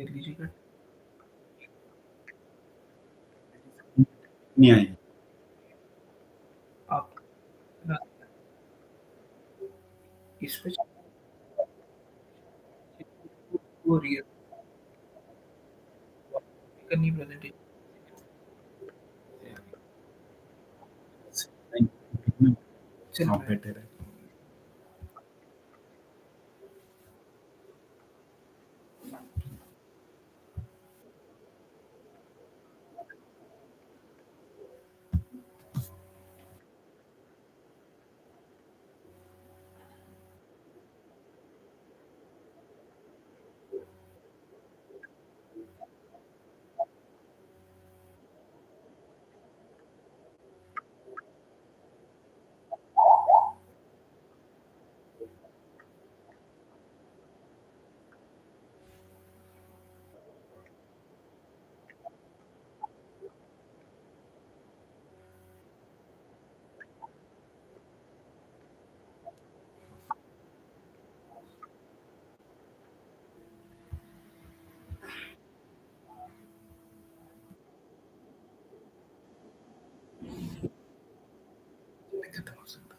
कर लीजिएगा। नहीं आई। आप ना इस पे हो रही है करनी प्रेजेंटेशन। चल हाँ रहा है। बेटर है। खत्म हो सकता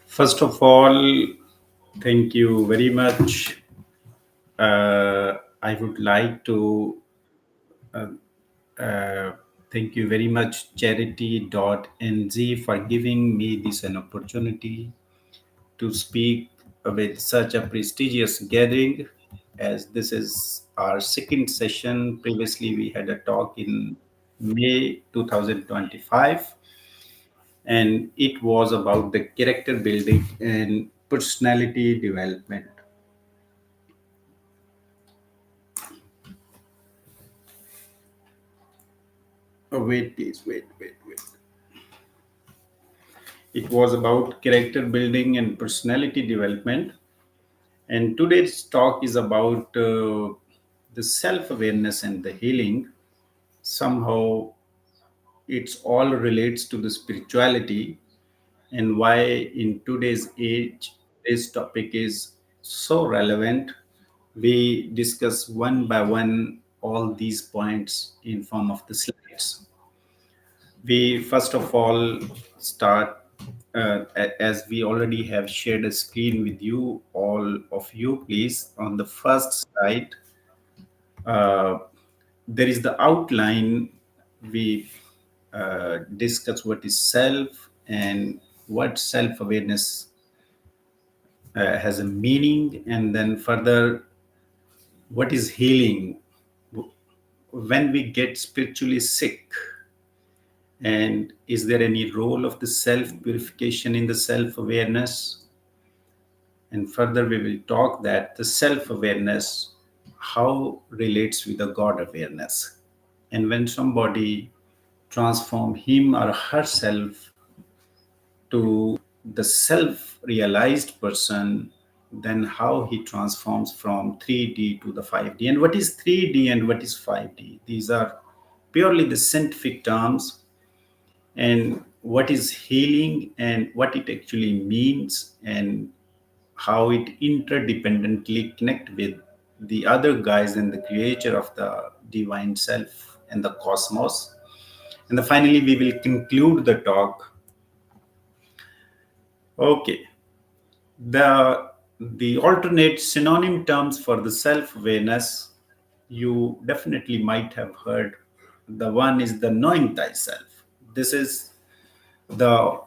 First of all, thank you very much. I would like to uh, thank you very much, charity.nz, for giving me this an opportunity to speak with such a prestigious gathering. as this is our second session. Previously, we had a talk in May 2025, and it was about the character building and personality development. Oh, wait, please, wait. It was about character building and personality development. And today's talk is about the self awareness and the healing. Somehow, it's all relates to the spirituality, and why in today's age this topic is so relevant. We discuss one by one all these points in form of the slides. We first of all start, as we already have shared a screen with you, all of you, please, on the first slide. uh, there is the outline. We discuss what is self and what self awareness has a meaning, and then further what is healing when we get spiritually sick, and is there any role of the self purification in the self awareness. And further we will talk that the self awareness how relates with the god awareness, and when somebody transform him or herself to the self realized person, then how he transforms from 3D to the 5D. And what is 3D and what is 5D? These are purely the scientific terms, and what is healing and what it actually means, and how it interdependently connect with the other guys and the creator of the divine self and the cosmos. And then finally we will conclude the talk. Okay. The alternate synonym terms for the self awareness, you definitely might have heard. The one is the knowing thyself. This is the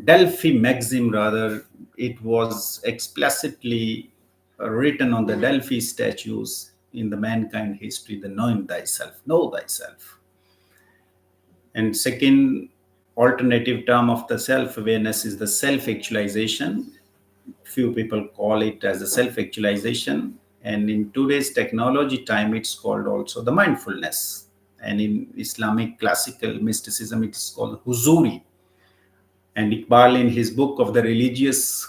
Delphi maxim, rather. It was explicitly written on the Delphi statues in the mankind history, the knowing thyself, know thyself. And second alternative term of the self awareness is the self actualization. Few people call it as a self actualization, and in today's technology time it's called also the mindfulness, and in Islamic classical mysticism it's called huzuri. And Iqbal, in his book of the religious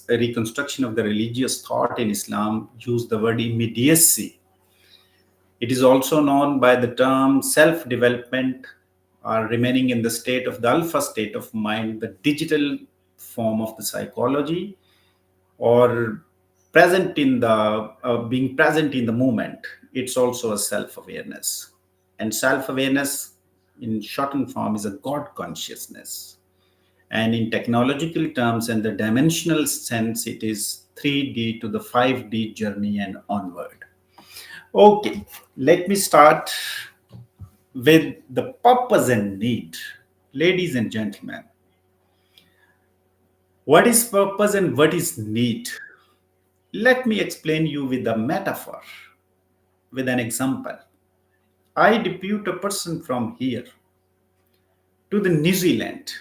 reconstruction of the religious thought in Islam, used the word immediacy. It is also known by the term self development, or remaining in the state of the alpha state of mind, the digital form of the psychology, or present in the being present in the moment. It's also a self awareness. And self awareness in shortened form is a god consciousness. And in technological terms and the dimensional sense, it is 3D to the 5D journey and onward. Okay, let me start with the purpose and need. Ladies and gentlemen, what is purpose and what is need? Let me explain you with a metaphor, with an example. I depute a person from here to the New Zealand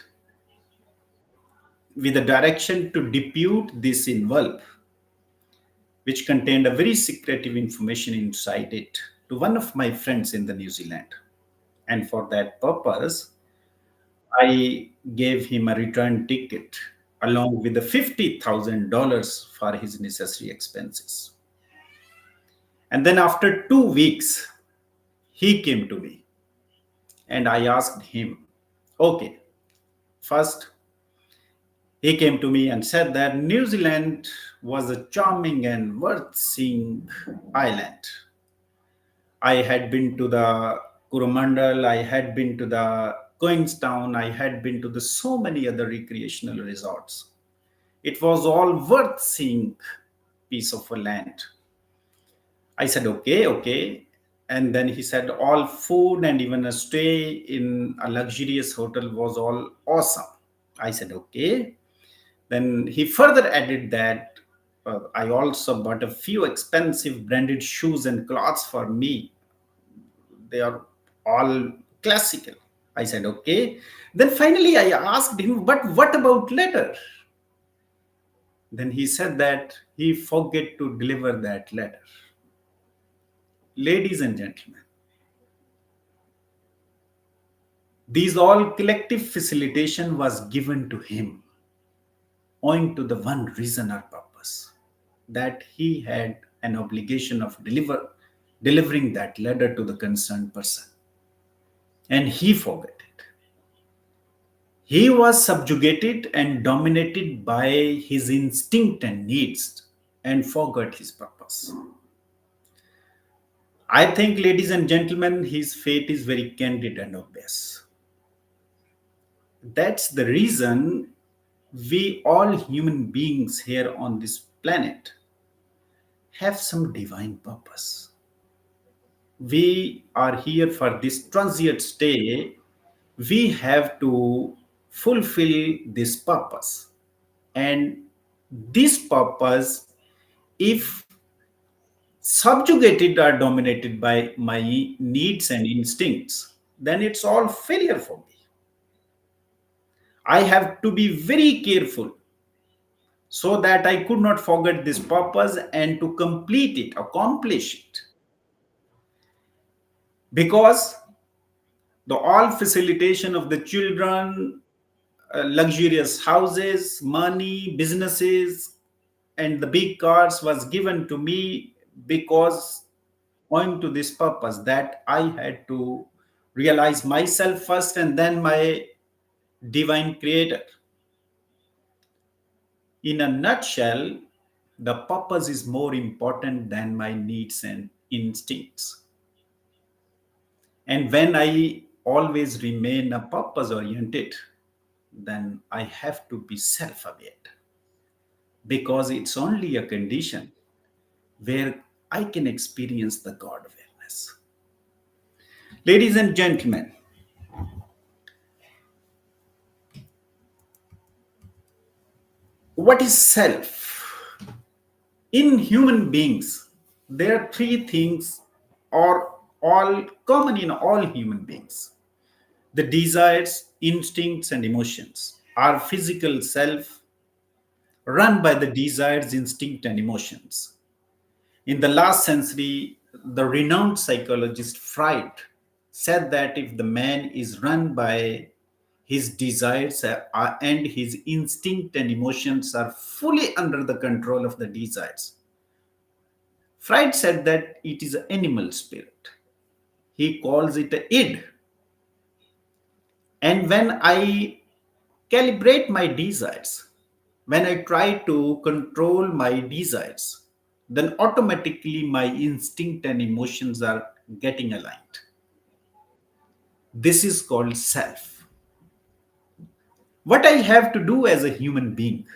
with a direction to depute this envelope, which contained a very secretive information inside it, to one of my friends in the New Zealand. And for that purpose, I gave him a return ticket along with the $50,000 for his necessary expenses. And then after 2 weeks, he came to me and I asked him, okay, first, he came to me and said that New Zealand was a charming and worth seeing island. I had been to the Coromandel, I had been to the Queenstown, I had been to the so many other recreational resorts. It was all worth seeing piece of a land. I said, okay, okay. And then he said, all food and even a stay in a luxurious hotel was all awesome. I said, okay. Then he further added that I also bought a few expensive branded shoes and clothes for me. They are all classical. I said, okay. Then finally I asked him, but what about letter? Then he said that he forget to deliver that letter. Ladies and gentlemen, these all collective facilitation was given to him owing to the one reason or purpose that he had an obligation of delivering that letter to the concerned person, and he forgot it. He was subjugated and dominated by his instinct and needs and forgot his purpose. I think, ladies and gentlemen, his fate is very candid and obvious. That's the reason we all human beings here on this planet have some divine purpose. We are here for this transient stay. We have to fulfill this purpose. And this purpose, if subjugated or dominated by my needs and instincts, then it's all failure for me. I have to be very careful so that I could not forget this purpose and to complete it, accomplish it. Because the all facilitation of the children, luxurious houses, money, businesses, and the big cars was given to me because owing to this purpose that I had to realize myself first and then my divine creator. In a nutshell, the purpose is more important than my needs and instincts. And when I always remain a purpose oriented, then I have to be self aware because it's only a condition where I can experience the God awareness. Ladies and gentlemen, what is self? In human beings, there are three things are all common in all human beings: the desires, instincts, and emotions. Our physical self run by the desires, instinct, and emotions. In the last century, the renowned psychologist Freud said that if the man is run by his desires and his instinct and emotions are fully under the control of the desires, Freud said that it is an animal spirit. He calls it a id. And when I calibrate my desires, when I try to control my desires, then automatically my instinct and emotions are getting aligned. This is called self. What I have to do as a human being,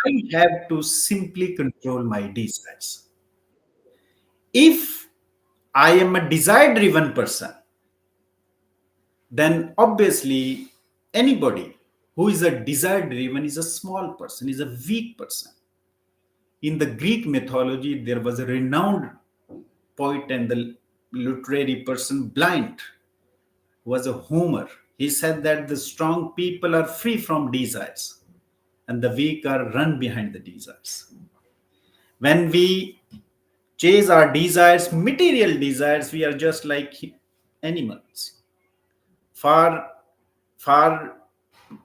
I have to simply control my desires. If I am a desire driven person, then obviously anybody who is a desire driven is a small person, is a weak person. In the Greek mythology, there was a renowned poet and the literary person, Blind, who was a Homer. He said that the strong people are free from desires and the weak are run behind the desires. When we chase our desires, material desires, we are just like animals. For, for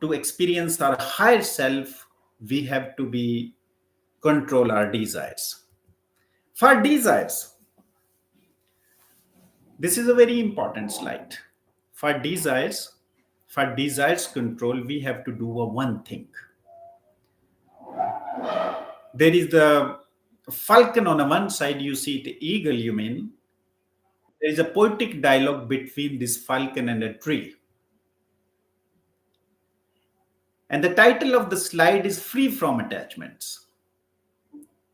to experience our higher self, we have to be control our desires. For desires, this is a very important slide. For desires, for desires control, we have to do a one thing. There is the falcon on the one side, you see the eagle, you mean. There is a poetic dialogue between this falcon and a tree. And the title of the slide is Free from Attachments.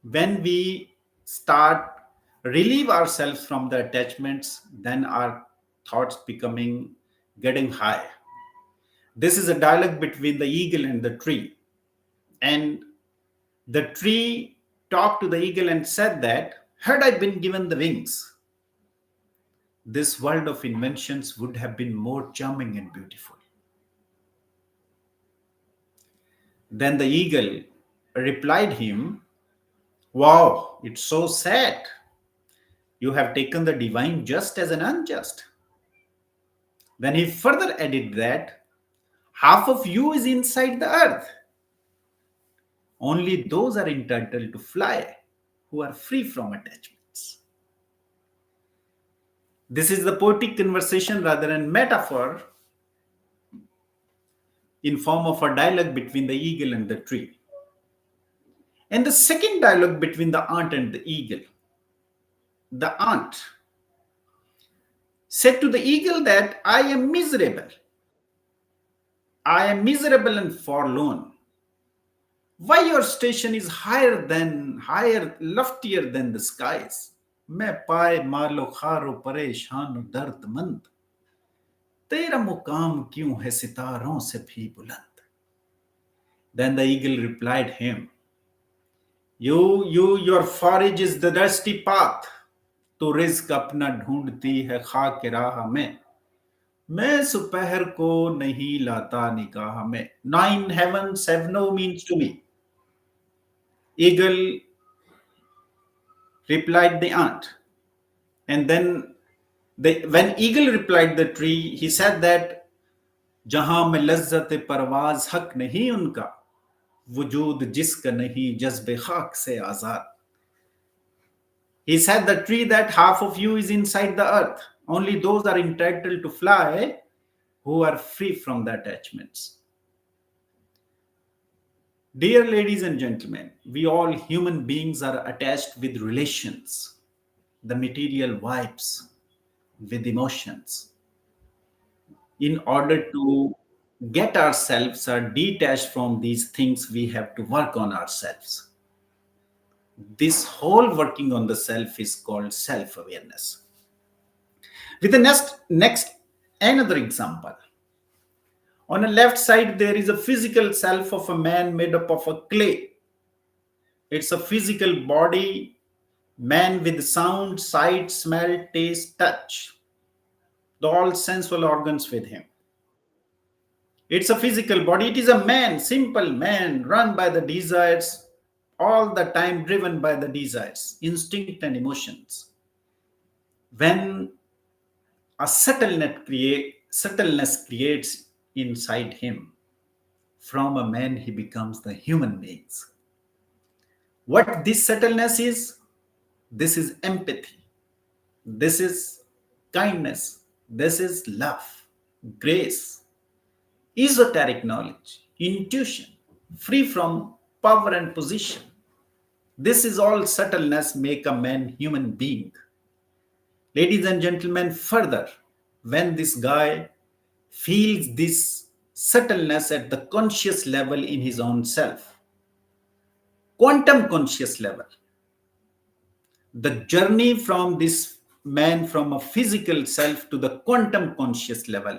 When we start relieve ourselves from the attachments, then our thoughts becoming getting high. This is a dialogue between the eagle and the tree. And The tree talked to the eagle and said that, had I been given the wings, this world of inventions would have been more charming and beautiful. Then the eagle replied him, wow, it's so sad. You have taken the divine just as an unjust. Then he further added that half of you is inside the earth. Only those are entitled to fly who are free from attachments. This is the poetic conversation rather than metaphor in form of a dialogue between the eagle and the tree. And the second dialogue between the ant and the eagle. The ant said to the eagle that I am miserable. I am miserable and forlorn. Why your station is higher, loftier than the skies? मैं पाए मालो खारो परेशान दर्दमंद तेरा मुकाम क्यों है सितारों से भी बुलंद. Then the eagle replied him, your forage is the dusty path. तो रिज्क अपना ढूंढती है खाक राह में. मैं सुपहर को नहीं लाता निगाह में. 9 heavens have no means to me. Eagle replied the ant. And then when eagle replied the tree, he said that जहां में लज्जत परवाज हक नहीं उनका वजूद जिसका नहीं जज्बे खाक से आजाद. He said the tree that half of you is inside the earth. Only those are entitled to fly who are free from the attachments. Dear ladies and gentlemen, we all human beings are attached with relations, the material vibes, with emotions. In order to get ourselves or detached from these things, we have to work on ourselves. This whole working on the self is called self-awareness. With the next another example. On the left side, there is a physical self of a man made up of a clay. It's a physical body, man with sound, sight, smell, taste, touch. All sensual organs with him. It's a physical body. It is a man, simple man, run by the desires, all the time driven by the desires, instinct and emotions. When a subtleness creates inside him, from a man he becomes the human beings. What this subtleness is? This is empathy. This is kindness. This is love, grace, esoteric knowledge, intuition, free from power and position. This is all subtleness make a man human being. Ladies and gentlemen, further, when this guy feels this subtleness at the conscious level in his own self, quantum conscious level, the journey from this man from a physical self to the quantum conscious level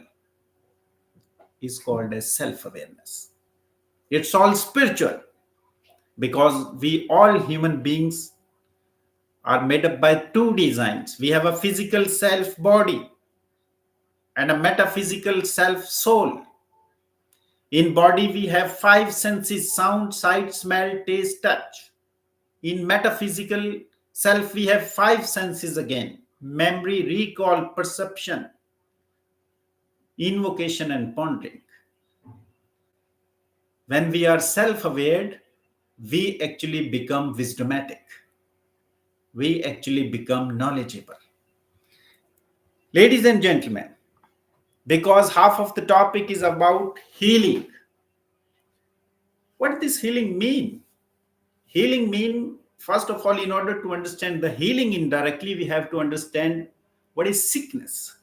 is called as self-awareness. It's all spiritual because we all human beings are made up by two designs. We have a physical self body and a metaphysical self soul. In body, we have 5 senses: sound, sight, smell, taste, touch. In metaphysical self, we have 5 senses again: memory, recall, perception, invocation, and pondering. When we are self-aware, we actually become wisdomatic. We actually become knowledgeable. Ladies and gentlemen, because half of the topic is about healing. What does healing mean? Healing mean, first of all, in order to understand the healing indirectly, we have to understand what is sickness,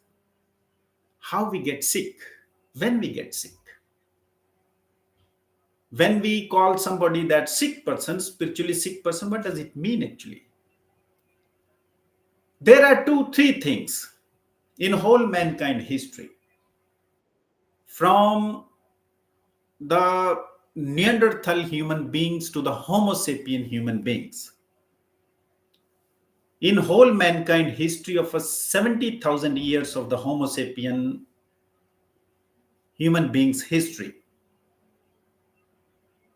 how we get sick, when we get sick. When we call somebody that sick person, spiritually sick person, what does it mean actually? There are 2-3 things in whole mankind history. From the Neanderthal human beings to the Homo sapien human beings. In whole mankind history of a 70,000 years of the Homo sapien human beings history,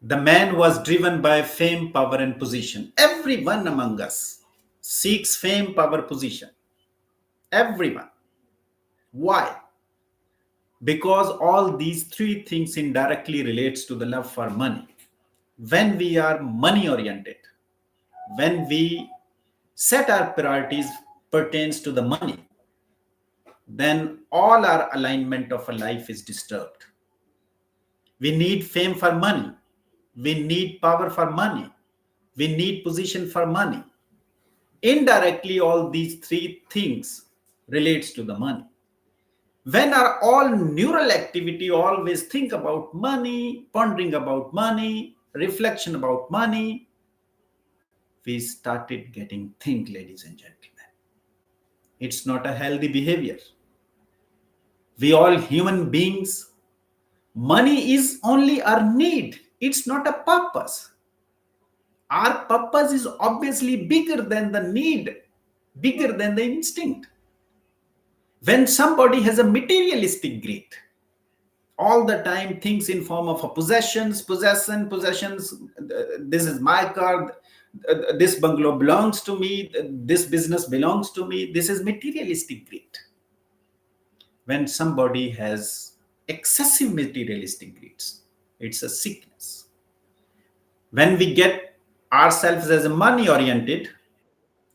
the man was driven by fame, power, and position. Everyone among us seeks fame, power, position. Everyone. Why? Because all these three things indirectly relates to the love for money. When we are money oriented, when we set our priorities pertains to the money, then all our alignment of a life is disturbed. We need fame for money. We need power for money. We need position for money. Indirectly, all these three things relates to the money. When our all neural activity always think about money, pondering about money, reflection about money, we started getting think, ladies and gentlemen. It's not a healthy behavior. We all human beings, money is only our need. It's not a purpose. Our purpose is obviously bigger than the need, bigger than the instinct. When somebody has a materialistic greed, all the time thinks in form of a possessions. This is my car. This bungalow belongs to me. This business belongs to me. This is materialistic greed. When somebody has excessive materialistic greeds, it's a sickness. When we get ourselves as a money oriented,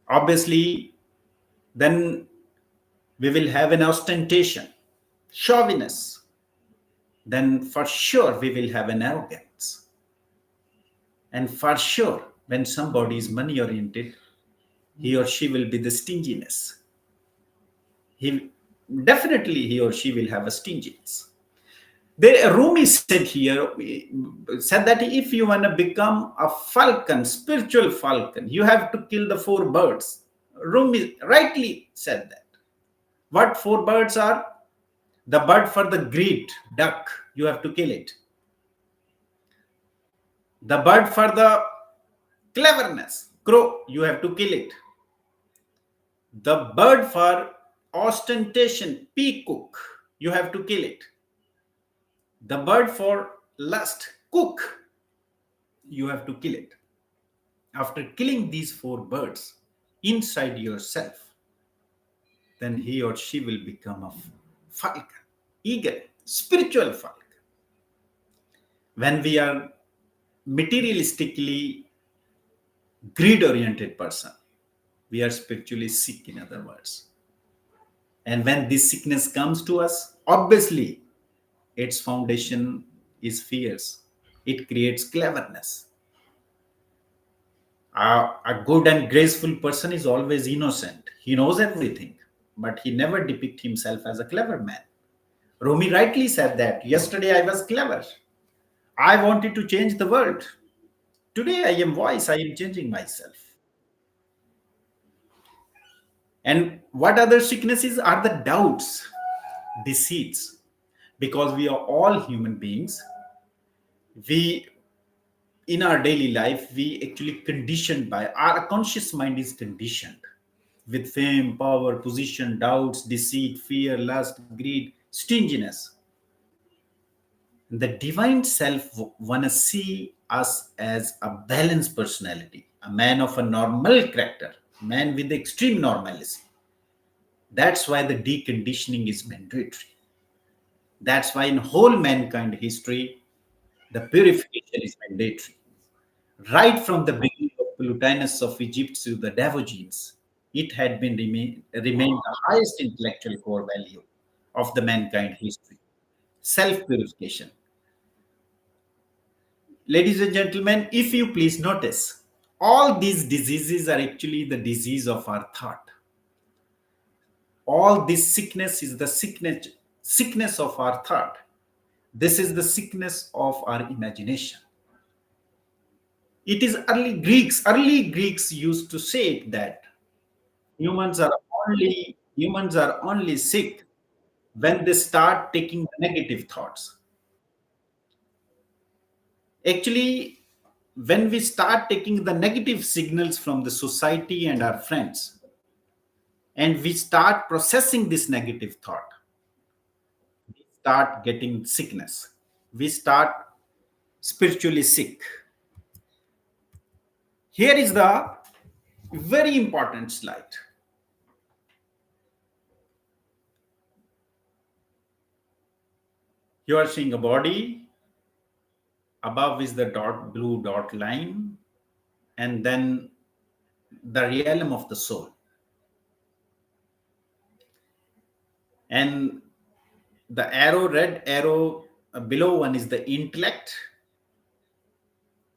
obviously, then we will have an ostentation, chauvinist. Then for sure we will have an arrogance. And for sure, when somebody is money oriented, he or she will be the stinginess. He or she will have a stinginess. Rumi said here, said that if you want to become a falcon, spiritual falcon, you have to kill the four birds. Rumi rightly said that. What four birds are? The bird for the greed, duck, you have to kill it. The bird for the cleverness, crow, you have to kill it. The bird for ostentation, peacock, you have to kill it. The bird for lust, cook, you have to kill it. After killing these four birds inside yourself, then he or she will become a falcon, eagle, spiritual falcon. When we are materialistically greed oriented person, we are spiritually sick, in other words. And when this sickness comes to us, obviously its foundation is fears. It creates cleverness. A good and graceful person is always innocent. He knows everything, but he never depicts himself as a clever man. Rumi rightly said that yesterday I was clever. I wanted to change the world. Today I am wise. I am changing myself. And what other sicknesses are? The doubts, deceits. Because we are all human beings, we in our daily life we actually conditioned by our conscious mind is conditioned with fame, power, position, doubts, deceit, fear, lust, greed, stinginess. The divine self wanna see us as a balanced personality, a man of a normal character, man with extreme normalcy. That's why the deconditioning is mandatory. That's why in whole mankind history, the purification is mandatory. Right from the beginning of Plotinus of Egypt to the Diogenes, it had been remained the highest intellectual core value of the mankind history. Self-purification. Ladies and gentlemen, if you please notice, all these diseases are actually the disease of our thought. All this sickness is the sickness of our thought. This is the sickness of our imagination. It is early Greeks used to say that humans are only sick when they start taking the negative thoughts. Actually, when we start taking the negative signals from the society and our friends, and we start processing this negative thought, we start getting sickness. We start spiritually sick. Here is the very important slide. You are seeing a body, above is the blue dot line, and then the realm of the soul. And the arrow, red arrow below one is the intellect,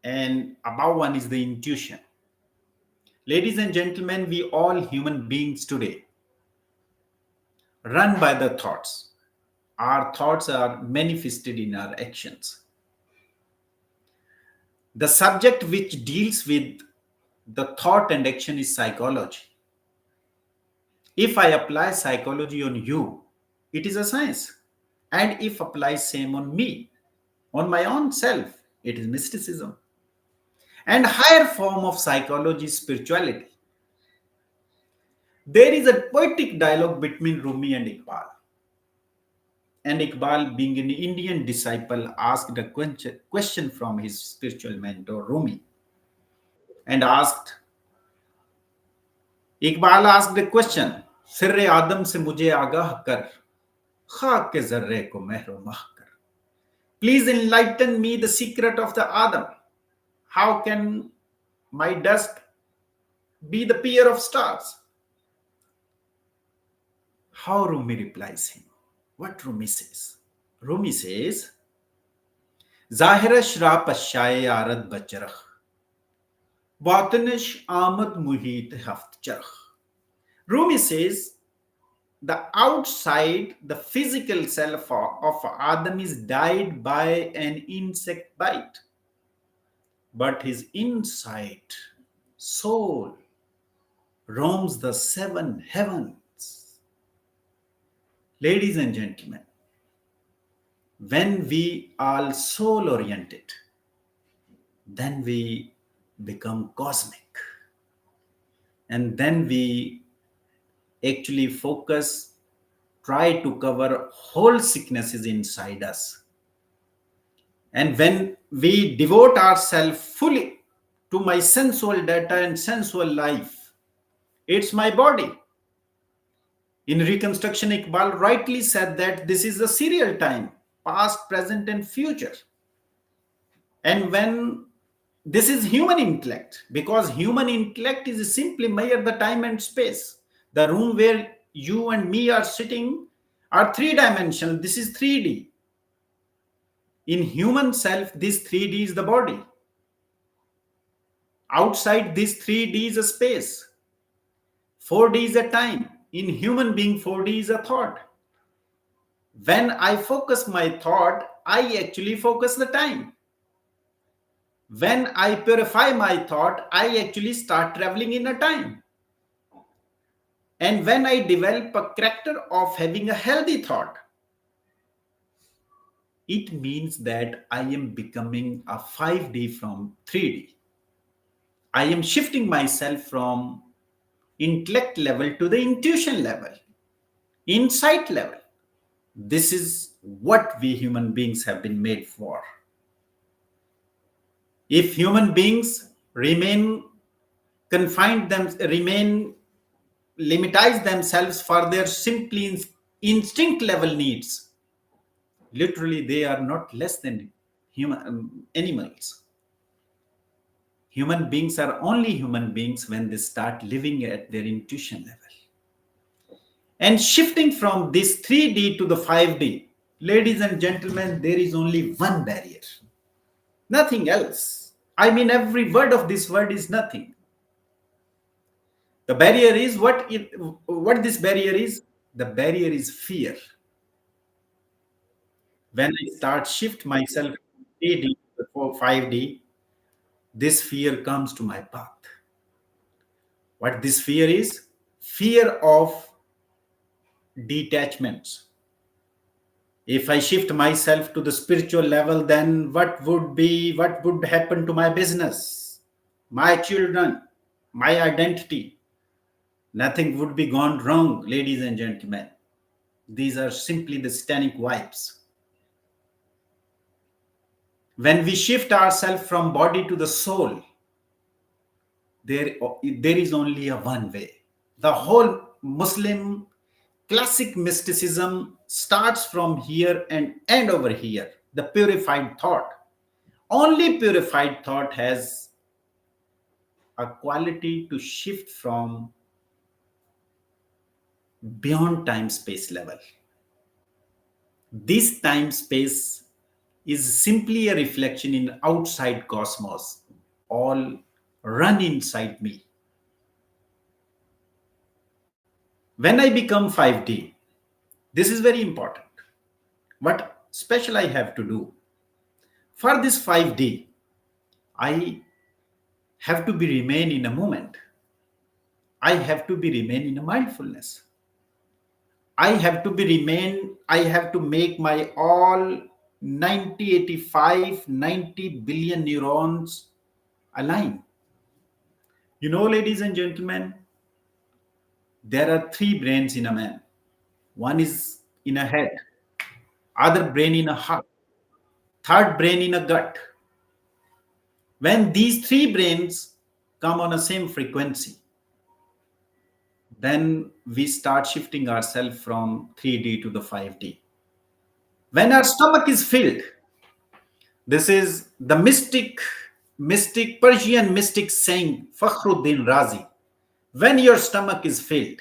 and above one is the intuition. Ladies and gentlemen, we all human beings today run by the thoughts. Our thoughts are manifested in our actions. The subject which deals with the thought and action is psychology. If I apply psychology on you, it is a science. And if apply same on me, on my own self, it is mysticism. And higher form of psychology is spirituality. There is a poetic dialogue between Rumi and Iqbal. And Iqbal, being an Indian disciple, asked a question from his spiritual mentor Rumi, and asked, Iqbal asked the question, सिर्रे आदम से मुझे आगाह कर, खाक के जर्रे को महरो माह कर. Please enlighten me the secret of the Adam. How can my dust be the peer of stars? How Rumi replies him? What Rumi says? Rumi says, Zahira shra pashaye arad bacharah, batinish amad muhit haft charah. Rumi says, the outside, the physical self of Adam is dyed by an insect bite. But his inside soul roams the seven heavens. Ladies and gentlemen, when we are soul oriented, then we become cosmic. And then we actually focus, try to cover whole sicknesses inside us. And when we devote ourselves fully to my sensual data and sensual life, it's my body. In Reconstruction, Iqbal rightly said that this is a serial time, past, present, and future. And when this is human intellect, because human intellect is simply mere the time and space. The room where you and me are sitting are three-dimensional. This is 3D. In human self, this 3D is the body. Outside this 3D is a space. 4D is a time. In human being, 4D is a thought. When I focus my thought, I actually focus the time. When I purify my thought, I actually start traveling in a time. And when I develop a character of having a healthy thought, it means that I am becoming a 5D from 3D. I am shifting myself from intellect level to the intuition level, insight level. This is what we human beings have been made for. If human beings remain limitize themselves for their simply instinct level needs, literally they are not less than human animals. Human beings are only human beings when they start living at their intuition level. And shifting from this 3D to the 5D, ladies and gentlemen, there is only one barrier. Nothing else. I mean, every word of this word is nothing. The barrier is what this barrier is? The barrier is fear. When I start shift myself from 3D to 5D, this fear comes to my path. What this fear is? Fear of detachments. If I shift myself to the spiritual level, then what would happen to my business, my children, my identity? Nothing would be gone wrong, ladies and gentlemen. These are simply the satanic vibes. When we shift ourselves from body to the soul, there is only a one way. The whole Muslim classic mysticism starts from here and end over here. The purified thought. Only purified thought has a quality to shift from beyond time space level. This time space is simply a reflection in outside cosmos, all run inside me. When I become 5D, this is very important. What special I have to do? For this 5D, I have to be remain in a moment. I have to be remain in a mindfulness. I have to make my all 90, 85, 90 billion neurons align. Ladies and gentlemen, there are three brains in a man. One is in a head, other brain in a heart, third brain in a gut. When these three brains come on a same frequency, then we start shifting ourselves from 3D to the 5D. When our stomach is filled, this is the Persian mystic saying, Fakhruddin Razi. When your stomach is filled,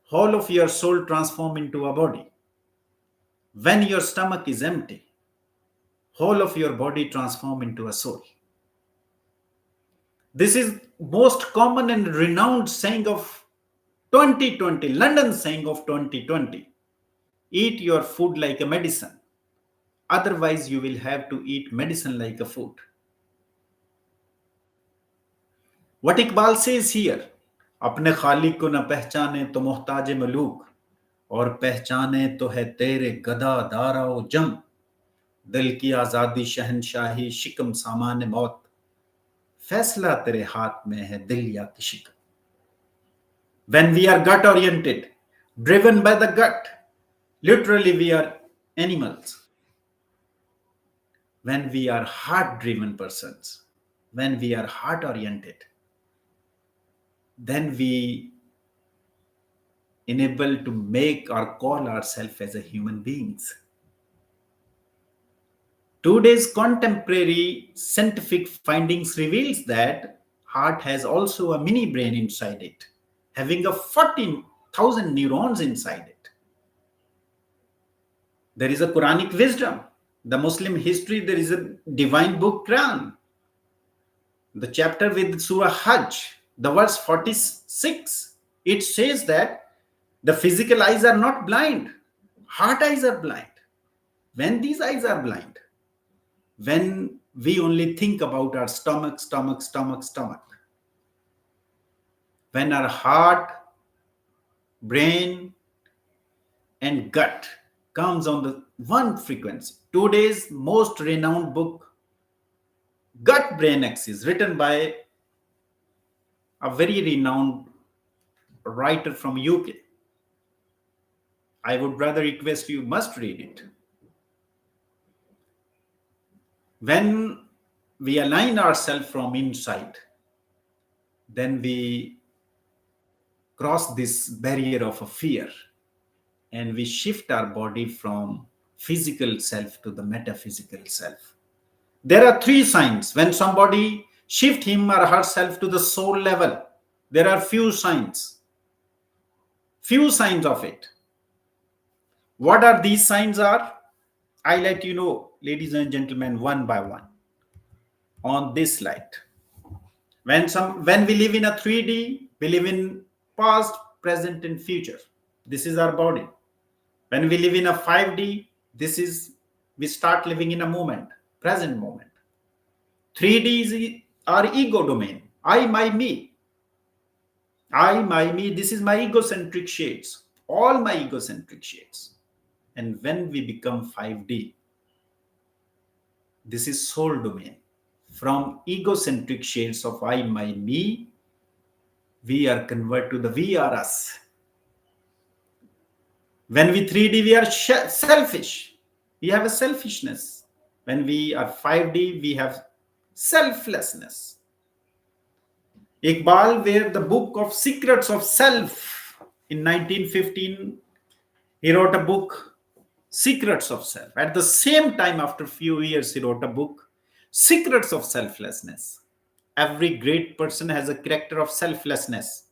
whole of your soul transform into a body. When your stomach is empty, whole of your body transform into a soul. This is most common and renowned saying of 2020, London saying of 2020. Eat your food like a medicine. Otherwise, you will have to eat medicine like a food. What Iqbal says here, अपने खालिक को न पहचाने तो मोहताज मलूक और पहचाने तो है तेरे गदा दारा ओ जम दिल की आजादी शहनशाही शिकम सामान मौत फैसला तेरे हाथ में है दिल या की शिकम. When we are gut oriented, driven by the gut, literally we are animals. When we are heart driven persons, when we are heart oriented, then we enable to make or call ourselves as a human beings. Today's contemporary scientific findings reveals that heart has also a mini brain inside it, having a 14,000 neurons inside it. There is a Quranic wisdom. The Muslim history, there is a divine book, Quran. The chapter with Surah Hajj, the verse 46, it says that the physical eyes are not blind. Heart eyes are blind. When these eyes are blind, when we only think about our stomach, when our heart, brain, and gut comes on the one frequency. Today's most renowned book, Gut Brain Axis, written by a very renowned writer from UK. I would rather request you must read it. When we align ourselves from inside, then we cross this barrier of a fear and we shift our body from physical self to the metaphysical self. There are three signs when somebody shift him or herself to the soul level. There are few signs of it. What are these signs are? I let you know, ladies and gentlemen, one by one on this slide. When we live in a 3D, we live in past, present, and future. This is our body. When we live in a 5D, we start living in a moment, present moment. 3D is our ego domain. I, my, me. I, my, me. This is my egocentric shades. All my egocentric shades. And when we become 5D, this is soul domain. From egocentric shades of I, my, me, we are converted to the we are us. When we 3D, we are selfish. We have a selfishness. When we are 5D, we have selflessness. Iqbal wrote the book of Secrets of Self in 1915. He wrote a book, Secrets of Self. At the same time, after a few years, he wrote a book, Secrets of Selflessness. Every great person has a character of selflessness.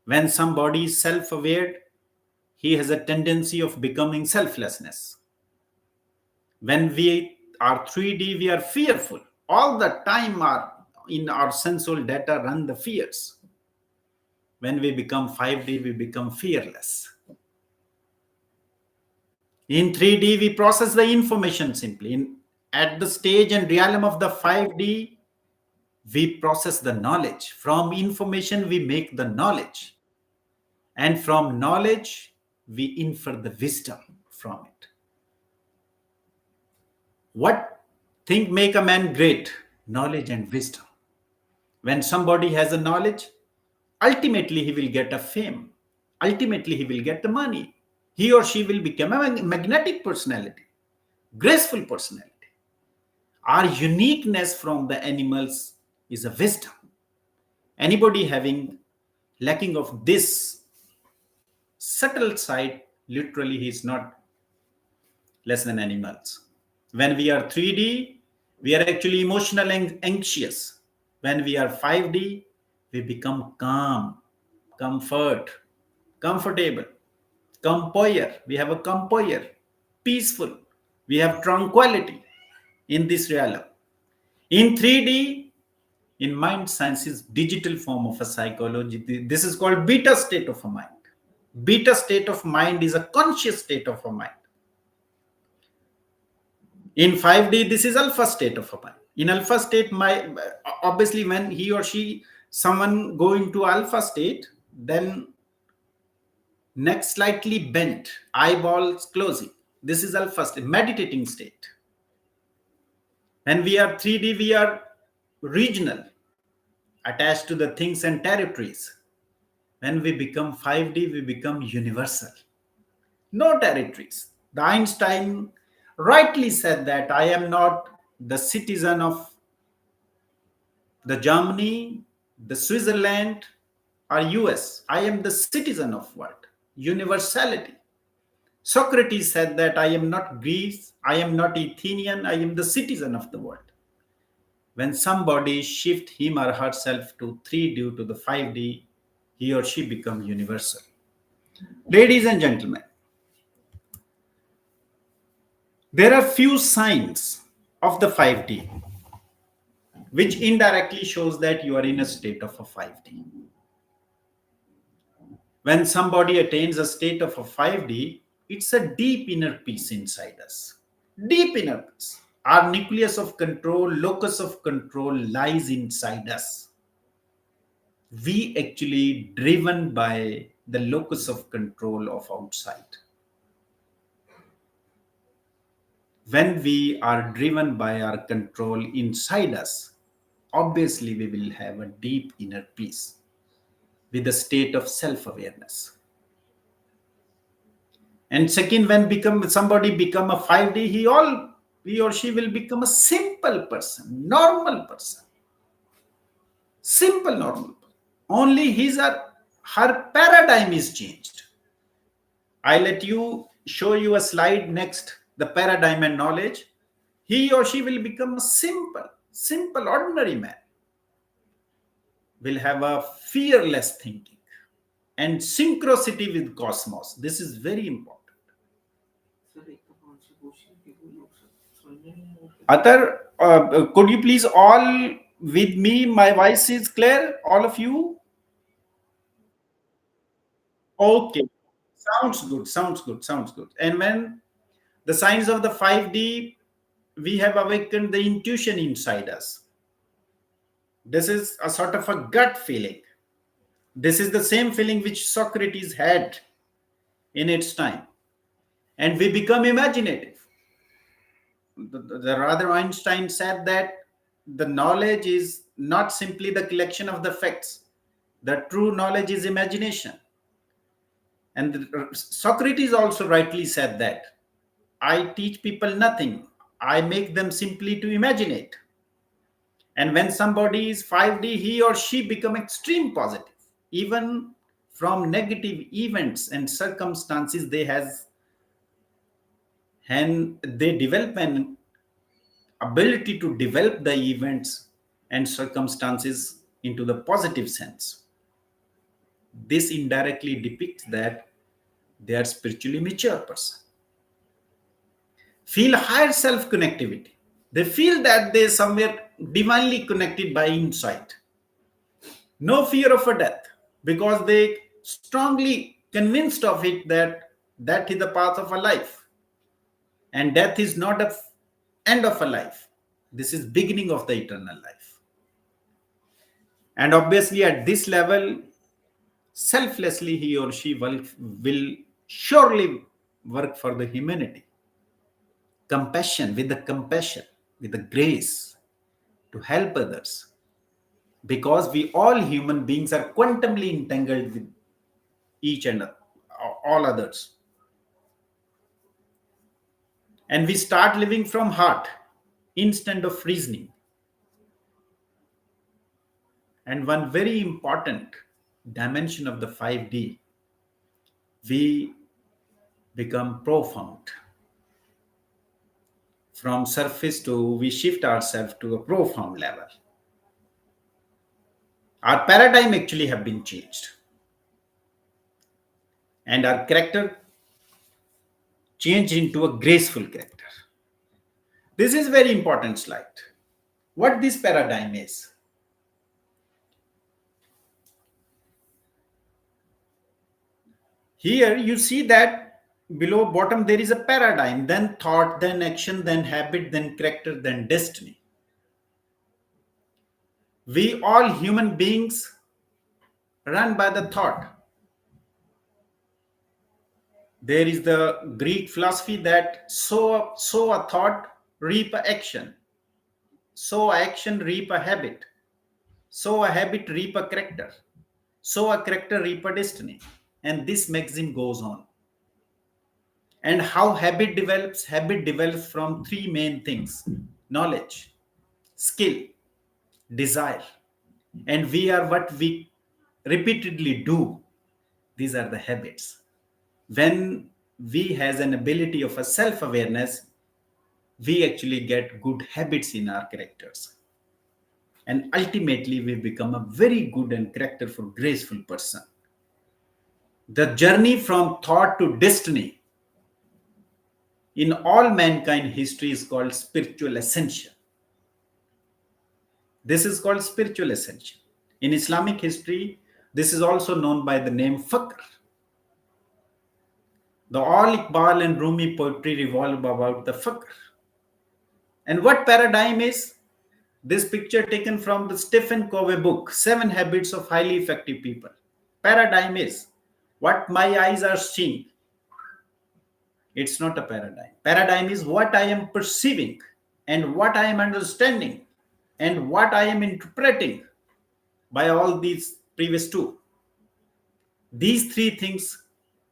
When somebody is self aware, he has a tendency of becoming selflessness. When we are 3D, we are fearful. All the time, in our sensual data run the fears. When we become 5D, we become fearless. In 3D, we process the information simply. At the stage and realm of the 5D, we process the knowledge. From information, we make the knowledge. And from knowledge, we infer the wisdom from it. What think make a man great? Knowledge and wisdom. When somebody has a knowledge, ultimately he will get a fame. Ultimately, he will get the money. He or she will become a magnetic personality, graceful personality. Our uniqueness from the animals is a wisdom. Anybody having lacking of this subtle side, literally he is not less than animals. When we are 3D, we are actually emotional and anxious. When we are 5D, we become calm, comfortable, composure. We have a composure, peaceful. We have tranquility in this realm. In 3D, in mind science's digital form of a psychology, this is called beta state of a mind. Beta state of mind is a conscious state of a mind. In 5D, this is alpha state of a mind. In alpha state, obviously when he or she, someone go into alpha state, then neck slightly bent, eyeballs closing. This is alpha state, meditating state. When we are 3D, we are regional, attached to the things and territories. When we become 5D, we become universal. No territories. The Einstein rightly said that I am not the citizen of the Germany, the Switzerland, or US. I am the citizen of what? Universality. Socrates said that I am not Greece, I am not Athenian, I am the citizen of the world. When somebody shift him or herself to 3 due to the 5D, he or she become universal. Ladies and gentlemen, there are few signs of the 5D which indirectly shows that you are in a state of a 5D. When somebody attains a state of a 5D, it's a deep inner peace inside us. Deep inner peace. Our nucleus of control, locus of control lies inside us. We actually driven by the locus of control of outside. When we are driven by our control inside us, obviously we will have a deep inner peace with a state of self-awareness. And second, when somebody become a 5D, he or she will become a simple person, normal person. Simple, normal. Only his or her paradigm is changed. I let you show you a slide next, the paradigm and knowledge. He or she will become a simple, ordinary man. Will have a fearless thinking and synchronicity with cosmos. This is very important. Other, could you please all with me? My voice is clear, all of you? Okay. Sounds good. And when the signs of the 5D, we have awakened the intuition inside us. This is a sort of a gut feeling. This is the same feeling which Socrates had in its time. and we become imaginative. The rather Einstein said that the knowledge is not simply the collection of the facts. The true knowledge is imagination. And Socrates also rightly said that I teach people nothing. I make them simply to imagine it. And when somebody is 5D, he or she become extreme positive. Even from negative events and circumstances, and they develop an ability to develop the events and circumstances into the positive sense. This indirectly depicts that they are spiritually mature person. Feel higher self connectivity. They feel that they somewhere divinely connected by insight. No fear of a death because they strongly convinced of it that that is the path of a life, and death is not a end of a life. This is beginning of the eternal life. And obviously at this level, selflessly he or she will surely work for the humanity. Compassion, with the grace to help others, because we all human beings are quantumly entangled with each and all others, and we start living from heart instead of reasoning. And one very important dimension of the 5D, we become profound. From surface to we shift ourselves to a profound level. Our paradigm actually have been changed, and our character changed into a graceful character. This is very important slide. What this paradigm is? Here you see that below bottom there is a paradigm, then thought, then action, then habit, then character, then destiny. We all human beings run by the thought. There is the Greek philosophy that sow a thought, reap a action. Sow a action, reap a habit. Sow a habit, reap a character. Sow a character, reap a destiny. And this maxim goes on. And how habit develops? Habit develops from three main things: knowledge, skill, desire. And we are what we repeatedly do. These are the habits. When we has an ability of a self-awareness, we actually get good habits in our characters. And ultimately, we become a very good and characterful, graceful person. The journey from thought to destiny in all mankind history is called spiritual ascension. This is called spiritual ascension. In Islamic history, this is also known by the name fakr. The all Iqbal and Rumi poetry revolve about the fakr. And what paradigm is? This picture taken from the Stephen Covey book, 7 Habits of Highly Effective People. Paradigm is what my eyes are seeing. It's not a paradigm. Paradigm is what I am perceiving and what I am understanding and what I am interpreting by all these previous two. These three things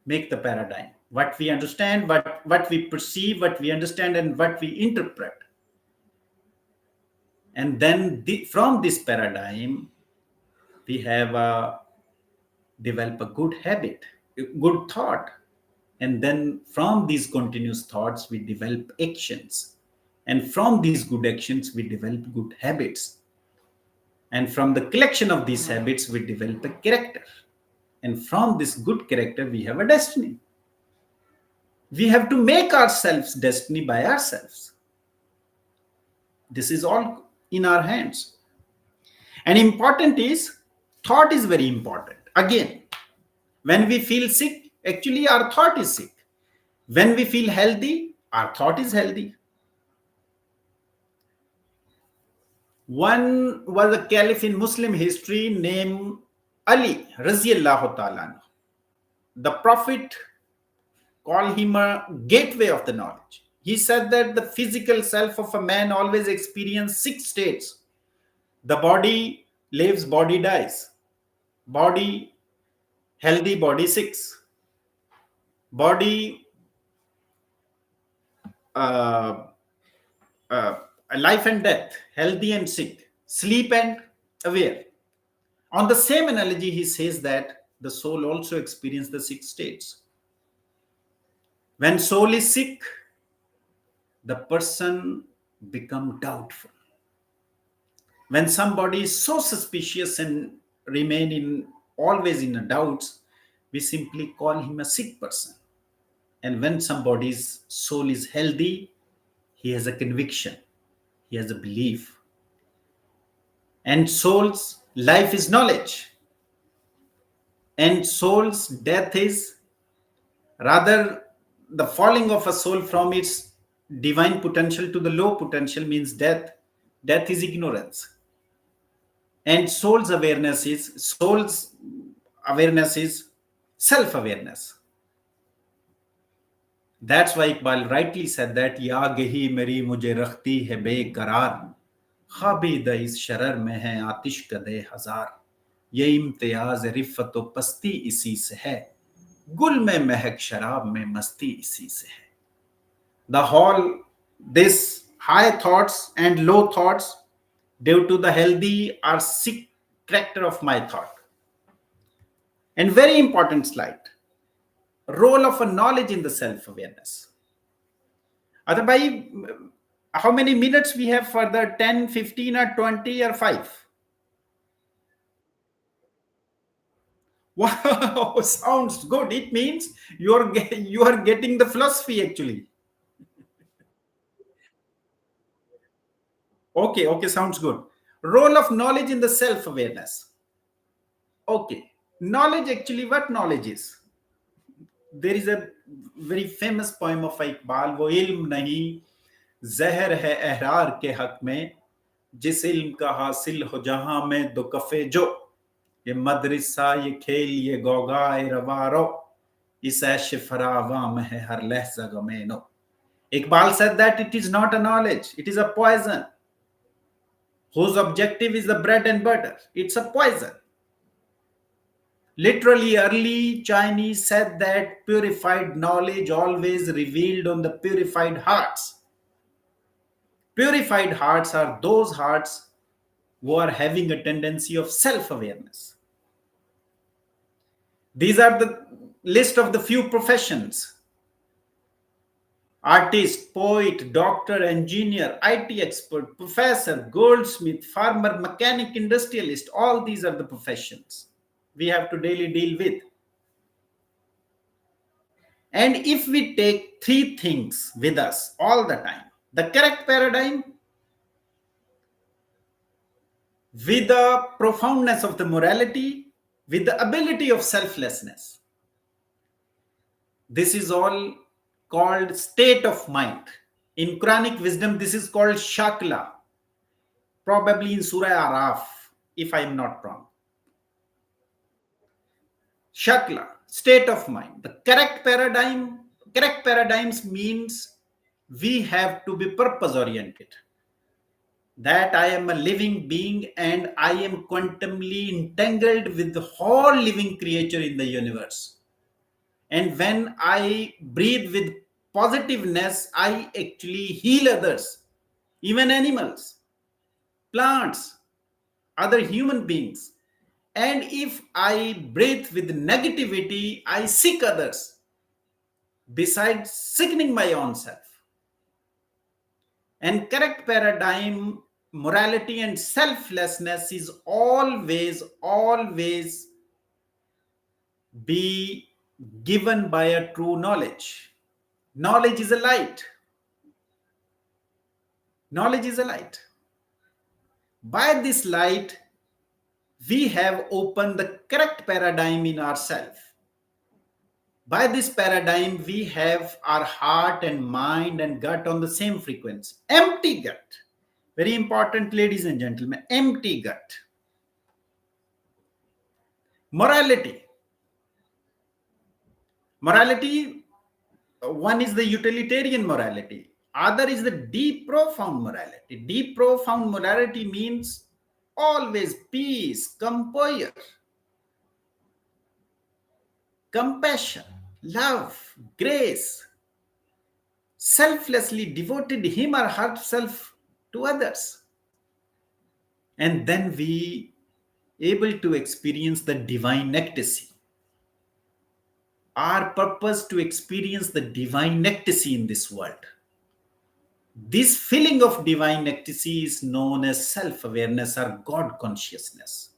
make the paradigm. What we understand, what we perceive, what we understand, and what we interpret. And then from this paradigm, we have develop a good habit, a good thought. And then from these continuous thoughts, we develop actions. And from these good actions, we develop good habits. And from the collection of these habits, we develop a character. And from this good character, we have a destiny. We have to make ourselves destiny by ourselves. This is all in our hands. And important is, thought is very important. Again, when we feel sick, actually our thought is sick. When we feel healthy, our thought is healthy. One was a caliph in Muslim history named Ali, Raziyallahu Ta'ala. The Prophet call him a gateway of the knowledge. He said that the physical self of a man always experiences six states. The body lives, body dies. Body healthy, body sick. Body uh, uh, life and death, healthy and sick, sleep and aware. On the same analogy, he says that the soul also experiences the six states. When soul is sick, the person become doubtful. When somebody is so suspicious and remain in always in a doubts, we simply call him a sick person. And when somebody's soul is healthy, he has a conviction, he has a belief. And soul's life is knowledge, and soul's death is rather the falling of a soul from its divine potential to the low potential means death. Death is ignorance. And soul's awareness is self-awareness. That's why Iqbal rightly said that या गही मेरी मुझे रखती है बेकरार ख्वाबी दईस शरर में है आतिश कदे हजार ये इम्तियाज रिफत व पस्ती इसी से है गुल में महक शराब में मस्ती इसी से है. The whole this high thoughts and low thoughts due to the healthy or sick character of my thought. And very important slide, role of a knowledge in the self-awareness. Otherwise, how many minutes we have for the 10, 15 or 20 or 5? Wow, sounds good. It means you are getting the philosophy actually. Okay, sounds good. Role of knowledge in the self-awareness. Okay, knowledge actually, what knowledge is? There is a very famous poem of Iqbal, वो इल्म नहीं जहर है एहरार के हक में जिस इल्म का हासिल हो जहां में दो कफे जो ये मदरसा ये खेल ये गौगाए रवारो इस ऐश फरावा में है हर लहजा गमेनो. Iqbal said that it is not a knowledge, it is a poison whose objective is the bread and butter. It's a poison. Literally, early Chinese said that purified knowledge always revealed on the purified hearts. Purified hearts are those hearts who are having a tendency of self-awareness. These are the list of the few professions: artist, poet, doctor, engineer, IT expert, professor, goldsmith, farmer, mechanic, industrialist. All these are the professions we have to daily deal with. And if we take three things with us all the time: the correct paradigm, with the profoundness of the morality, with the ability of selflessness, this is all called state of mind. In Quranic wisdom, this is called shakla, probably in Surah Araf, if I am not wrong. Shakla, state of mind. The correct paradigms means we have to be purpose oriented. That I am a living being and I am quantumly entangled with the whole living creature in the universe. And when I breathe with positiveness, I actually heal others, even animals, plants, other human beings. And if I breathe with negativity, I sick others, besides sickening my own self. And correct paradigm, morality and selflessness is always be given by a true knowledge. Knowledge is a light. Knowledge is a light. By this light, we have opened the correct paradigm in ourselves. By this paradigm, we have our heart and mind and gut on the same frequency. Empty gut. Very important, ladies and gentlemen. Empty gut. Morality. Morality One is the utilitarian morality, other is the deep profound morality. Deep profound morality means always peace, composure, compassion, love, grace, selflessly devoted him or herself to others. And then we able to experience the divine ecstasy. Our purpose to experience the divine ecstasy in this world. This feeling of divine ecstasy is known as self-awareness or God consciousness.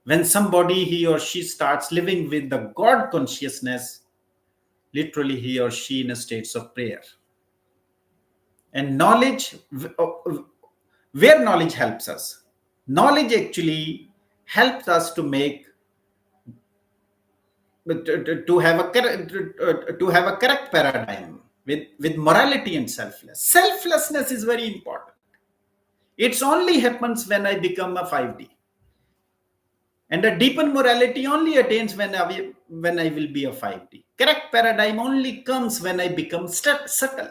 When somebody, he or she, starts living with the God consciousness, literally he or she in a states of prayer. And knowledge, where knowledge helps us? Knowledge actually helps us to make to have a correct paradigm with morality and selflessness is very important. It's only happens when I become a 5D, and a deepened morality only attains when I will be a 5D. Correct paradigm only comes when I become subtle.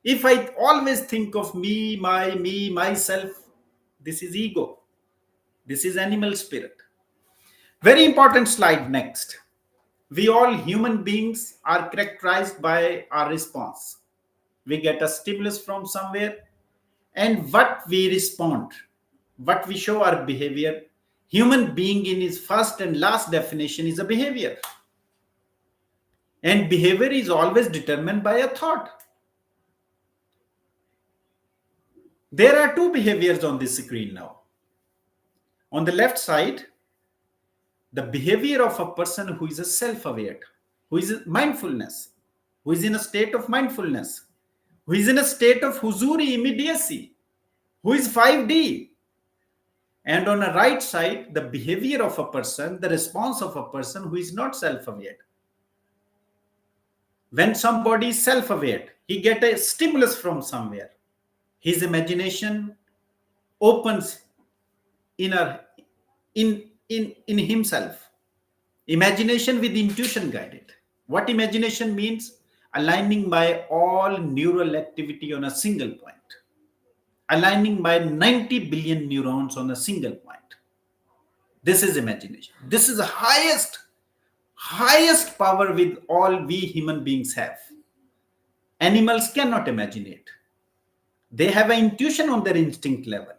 If I always think of me, myself, this is ego, this is animal spirit. Very important slide next. We all human beings are characterized by our response. We get a stimulus from somewhere, and what we respond, what we show our behavior. Human being in his first and last definition is a behavior. And behavior is always determined by a thought. There are two behaviors on this screen now. On the left side, the behavior of a person who is a self-aware, who is mindfulness, who is in a state of mindfulness, who is in a state of huzuri, immediacy, who is 5D. And on the right side, the behavior of a person, the response of a person who is not self-aware. When somebody is self-aware, he gets a stimulus from somewhere. His imagination opens in himself. Imagination with intuition guided. What imagination means? Aligning by all neural activity on a single point. Aligning by 90 billion neurons on a single point. This is imagination. This is the highest power with all we human beings have. Animals cannot imagine it. They have an intuition on their instinct level,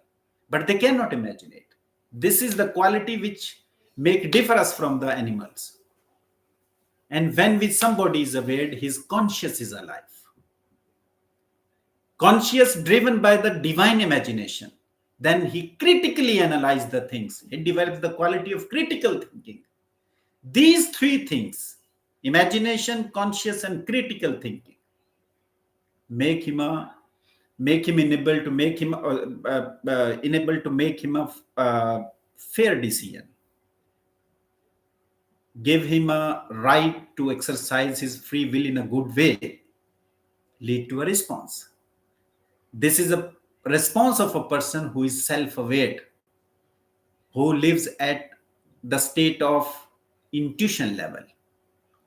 but they cannot imagine it. This is the quality which differ us from the animals. And when somebody is aware, his conscious is alive. Conscious driven by the divine imagination. Then he critically analyzes the things. He develops the quality of critical thinking. These three things, imagination, conscious, and critical thinking, make him enabled to make him a fair decision. Give him a right to exercise his free will in a good way. Lead to a response. This is a response of a person who is self-aware, who lives at the state of intuition level,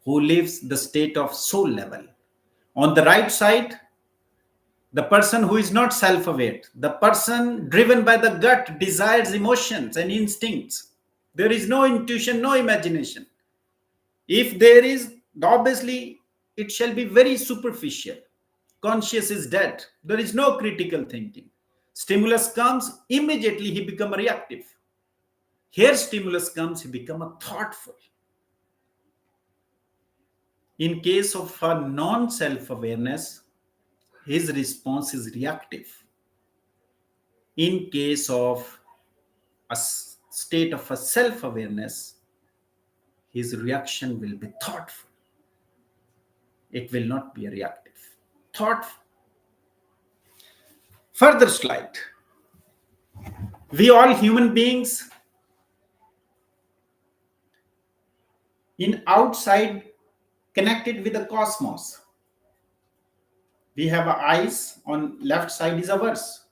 who lives the state of soul level. On the right side, the person who is not self-aware, the person driven by the gut, desires, emotions, and instincts. There is no intuition, no imagination. If there is, obviously, it shall be very superficial. Conscious is dead. There is no critical thinking. Stimulus comes, immediately he becomes reactive. Here stimulus comes, he becomes thoughtful. In case of a non-self-awareness, his response is reactive. In case of a state of a self-awareness, his reaction will be thoughtful. It will not be a reactive. Thoughtful. Further slide. We all human beings in outside connected with the cosmos. We have eyes on left side is ours.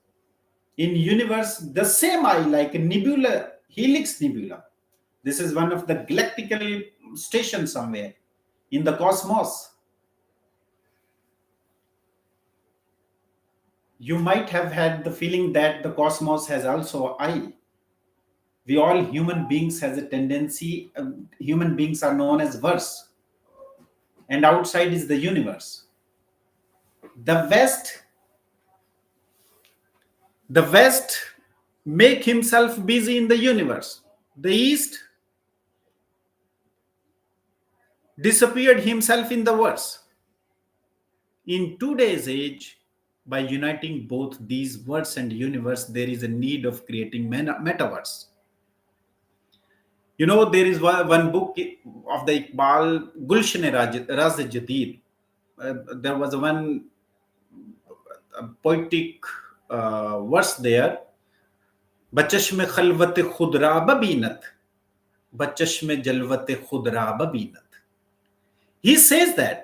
In universe, the same eye like a nebula, Helix Nebula. This is one of the galactical stations somewhere in the cosmos. You might have had the feeling that the cosmos has also I. We all human beings has a tendency. Human beings are known as verse, and outside is the universe. The West, the West, make himself busy in the universe. The East disappeared himself in the verse. In today's age, by uniting both these words and universe, there is a need of creating metaverse. You know, there is one book of the Iqbal, Gulshan Raz Jadid. There was one poetic verse there. बचश्म खलवत खुदरा बबीनत बचश्म जलवत खुदरा बबीनत. He says that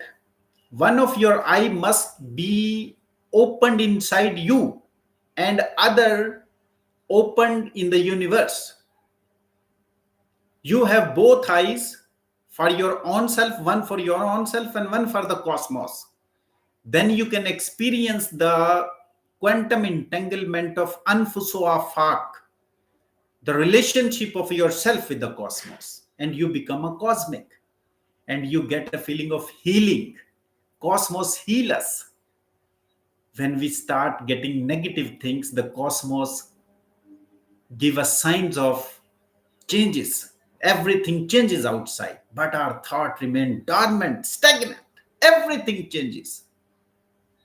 one of your eye must be opened inside you and other opened in the universe. You have both eyes for your own self, one for your own self and one for the cosmos. Then you can experience the quantum entanglement of anfusu afaq, the relationship of yourself with the cosmos, and you become a cosmic, and you get a feeling of healing. Cosmos heal us. When we start getting negative things, the cosmos give us signs of changes. Everything changes outside, but our thought remain dormant, stagnant. Everything changes.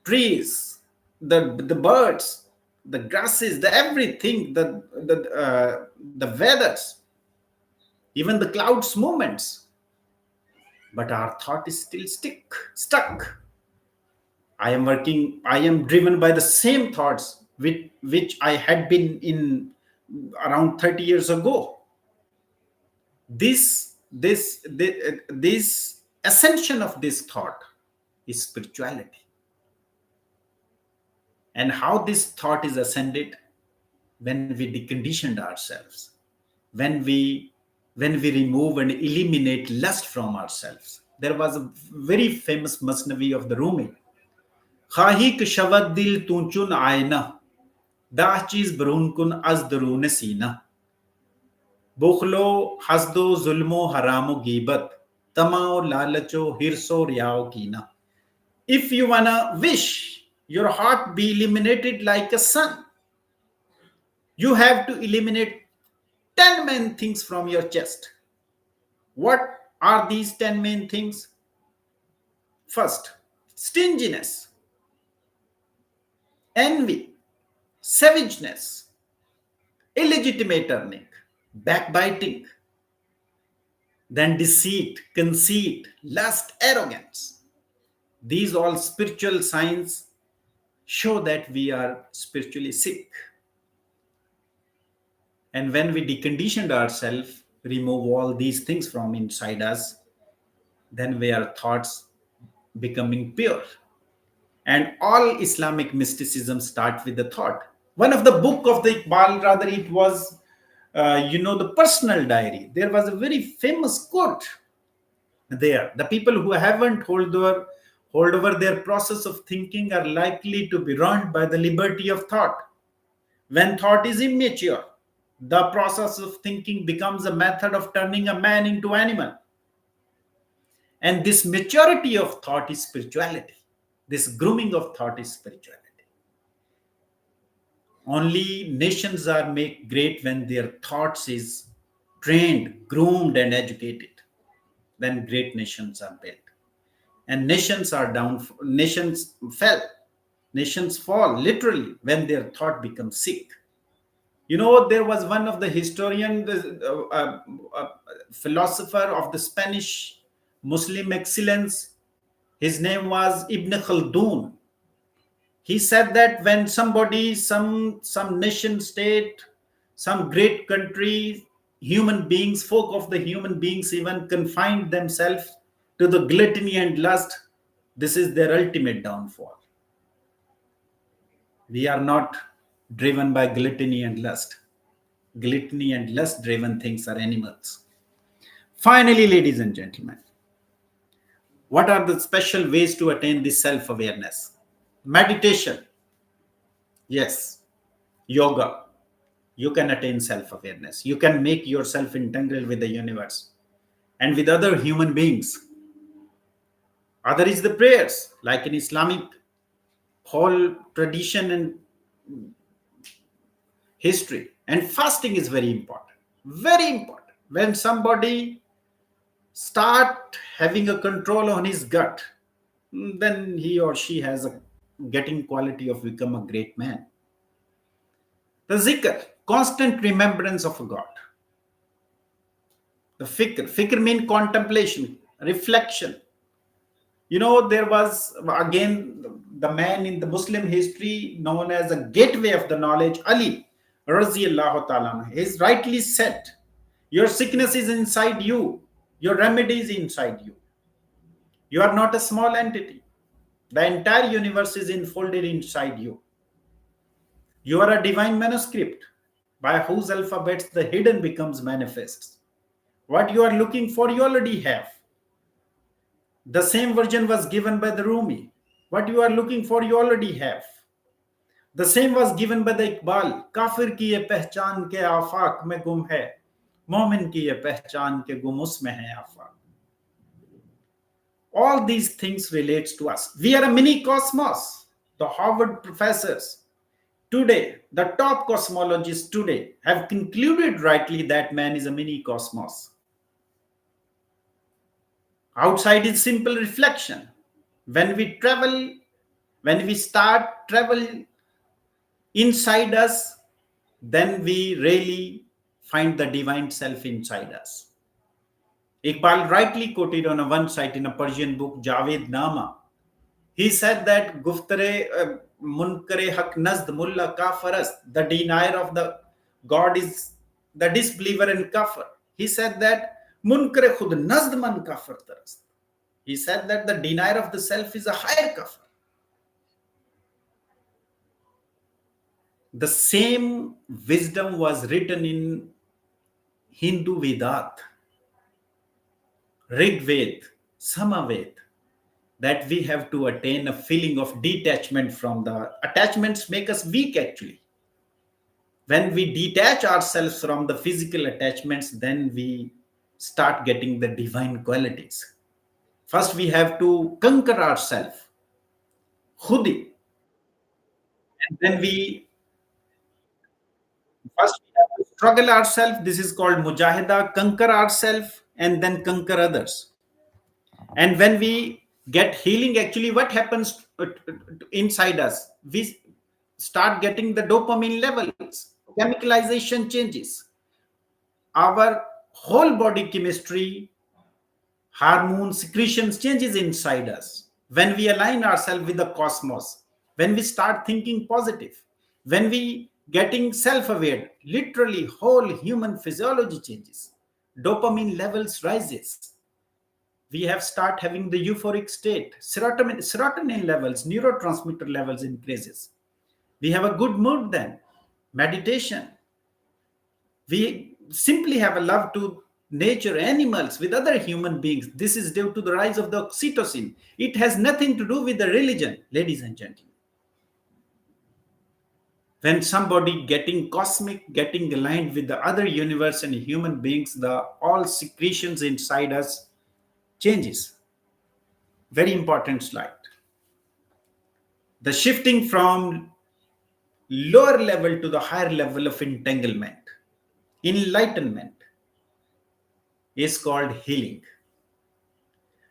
Trees, the birds, the grasses, the everything, the weathers, even the clouds movements. But our thought is still stuck. I am driven by the same thoughts with which I had been in around 30 years ago. This ascension of this thought is spirituality. And how this thought is ascended? When we deconditioned ourselves, when we remove and eliminate lust from ourselves. There was a very famous Masnavi of the Rumi. Khahi ke shavad dil tunchun aina, da cheez barun kun az darun sina. Bukhlo hasdo zulmo haramo gibat, tamao lalacho hirso riao kina. If you wanna wish your heart be illuminated like a sun, you have to eliminate 10 main things from your chest. What are these 10 main things? First, stinginess, envy, savageness, illegitimate earning, backbiting, then deceit, conceit, lust, arrogance. These all spiritual signs show that we are spiritually sick. And when we deconditioned ourselves, remove all these things from inside us, then we are thoughts becoming pure. And all Islamic mysticism start with the thought. One of the book of the Iqbal, rather it was, the personal diary. There was a very famous quote there. The people who haven't hold over their process of thinking are likely to be ruined by the liberty of thought. When thought is immature, the process of thinking becomes a method of turning a man into animal. And this maturity of thought is spirituality. This grooming of thought is spirituality. Only nations are made great when their thoughts is trained, groomed, and educated. Then great nations are built. And nations are down, nations fell, nations fall literally when their thought becomes sick. You know, there was one of the historian, philosopher of the Spanish Muslim excellence. His name was Ibn Khaldun. He said that when somebody, some nation state, some great country, human beings, folk of the human beings even confined themselves to the gluttony and lust, this is their ultimate downfall. We are not driven by gluttony and lust. Gluttony and lust driven things are animals. Finally, ladies and gentlemen, what are the special ways to attain this self awareness? Meditation. Yes, yoga. You can attain self awareness. You can make yourself entangled with the universe and with other human beings. Other is the prayers, like in Islamic whole tradition and history. And fasting is very important. Very important. When somebody start having a control on his gut, then he or she has a getting quality of become a great man. The zikr, constant remembrance of a God. The fikr mean contemplation, reflection. There was again the man in the Muslim history known as a gateway of the knowledge, Ali, Raziyallahu ta'ala. He's rightly said, your sickness is inside you, your remedy is inside you. You are not a small entity. The entire universe is enfolded inside you. You are a divine manuscript by whose alphabets the hidden becomes manifest. What you are looking for, you already have. The same version was given by the Rumi. What you are looking for, you already have. The same was given by the Iqbal. काफिर की ये पहचान के आफाक में गुम है, मोमिन की ये पहचान के गुम उसमें है आफाक. All these things relates to us. We are a mini cosmos. The Harvard professors today, the top cosmologists today, have concluded rightly that man is a mini cosmos. Outside is simple reflection. When we travel, when we start travel inside us, then we really find the divine self inside us. Iqbal rightly quoted on a one site in a Persian book, Javed Nama. He said that Guftare Munkare Hak Nazd Mulla Kafarast, the denier of the God is the disbeliever and kafir. He said that Munkare Khud Nazd Man Kafir Tarast. He said that the denier of the self is a higher kafir. The same wisdom was written in Hindu Vedat, Rig Ved, Samaved, that we have to attain a feeling of detachment from the attachments make us weak actually. When we detach ourselves from the physical attachments, then we start getting the divine qualities. First, we have to conquer ourselves, khudi, and then we first we have to struggle ourselves. This is called mujahida, conquer ourselves and then conquer others. And when we get healing, actually, what happens inside us? We start getting the dopamine levels, chemicalization changes. Our whole body chemistry, hormone secretions changes inside us. When we align ourselves with the cosmos, when we start thinking positive, when we getting self-aware, literally whole human physiology changes. Dopamine levels rises. We have start having the euphoric state. Serotonin levels, neurotransmitter levels increases. We have a good mood then. Meditation. We simply have a love to nature, animals, with other human beings. This is due to the rise of the oxytocin. It has nothing to do with the religion, ladies and gentlemen. When somebody getting cosmic, getting aligned with the other universe and human beings, the all secretions inside us changes. Very important slide. The shifting from lower level to the higher level of entanglement, enlightenment, is called healing.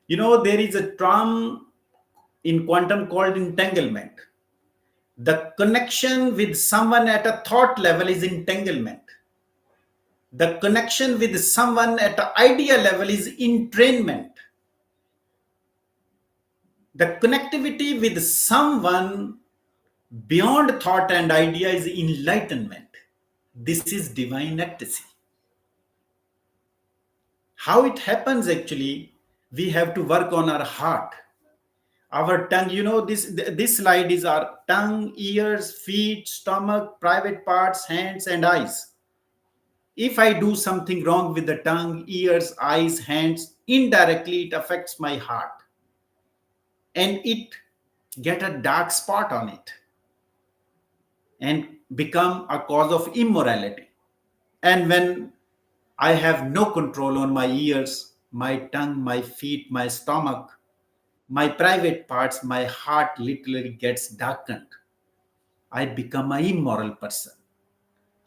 There is a term in quantum called entanglement. The connection with someone at a thought level is entanglement. The connection with someone at an idea level is entrainment. The connectivity with someone beyond thought and idea is enlightenment. This is divine ecstasy. How it happens actually, we have to work on our heart, our tongue. This slide is our tongue, ears, feet, stomach, private parts, hands and eyes. If I do something wrong with the tongue, ears, eyes, hands, indirectly it affects my heart and it get a dark spot on it. and become a cause of immorality. And when I have no control on my ears, my tongue, my feet, my stomach, my private parts, my heart literally gets darkened. I become an immoral person.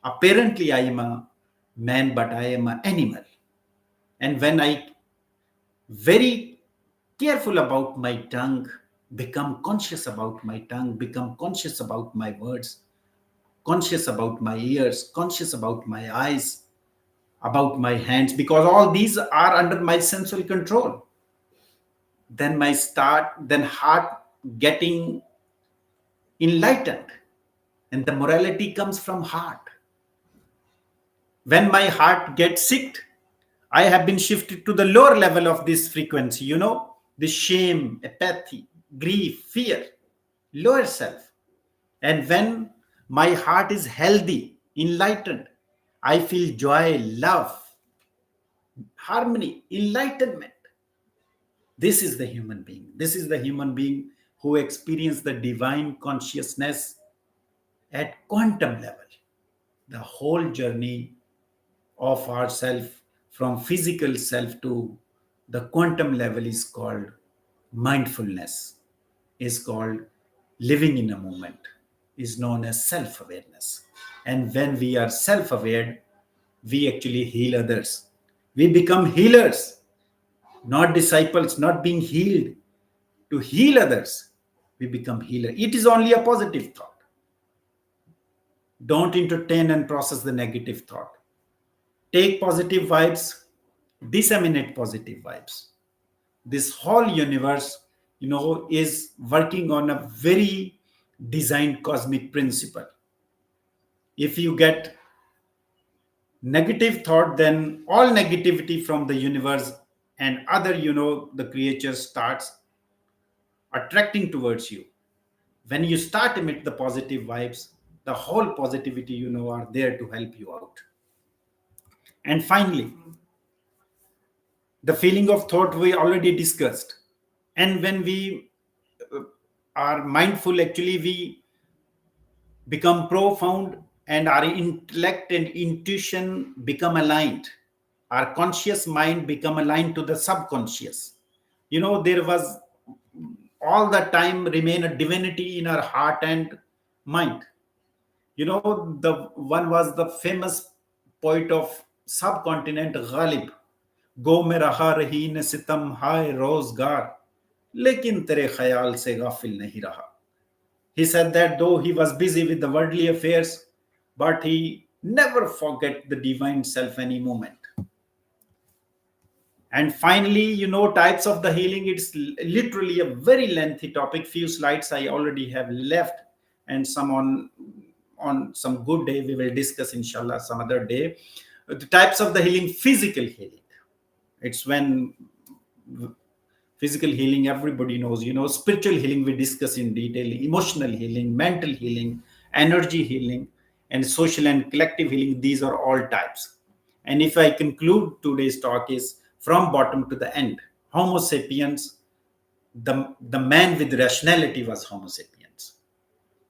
Apparently, I am a man, but I am an animal. And when I very careful about my tongue, become conscious about my tongue, become conscious about my words, conscious about my ears, conscious about my eyes, about my hands, because all these are under my sensory control. Then heart getting enlightened, and the morality comes from heart. When my heart gets sick, I have been shifted to the lower level of this frequency, the shame, apathy, grief, fear, lower self. And when my heart is healthy, enlightened, I feel joy, love, harmony, enlightenment. This is the human being. This is the human being who experience the divine consciousness at quantum level. The whole journey of ourself from physical self to the quantum level is called mindfulness, is called living in a moment, is known as self-awareness. And when we are self-aware, we actually heal others. We become healers, not disciples, not being healed. To heal others, we become healer. It is only a positive thought. Don't entertain and process the negative thought. Take positive vibes, disseminate positive vibes. This whole universe, is working on a very designed cosmic principle. If you get negative thought, then all negativity from the universe and other, the creature starts attracting towards you. When you start emit the positive vibes, the whole positivity, are there to help you out. And finally, the feeling of thought we already discussed. And when we are mindful, actually we become profound, and our intellect and intuition become aligned. Our conscious mind become aligned to the subconscious. There was all the time remain a divinity in our heart and mind. The one was the famous poet of subcontinent, Ghalib. गो में रहा रही न सितम हाय रोजगार लेकिन तेरे ख्याल से गाफिल नहीं रहा. He said that though he was busy with the worldly affairs, but he never forget the divine self any moment. And finally, types of the healing. It's literally a very lengthy topic. Few slides I already have left, and some on some good day we will discuss, inshallah, some other day. The types of the healing. Physical healing. It's when physical healing everybody knows. Spiritual healing we discuss in detail. Emotional healing, mental healing, energy healing, and social and collective healing. These are all types. And if I conclude today's talk is from bottom to the end. Homo sapiens, the man with rationality was Homo sapiens.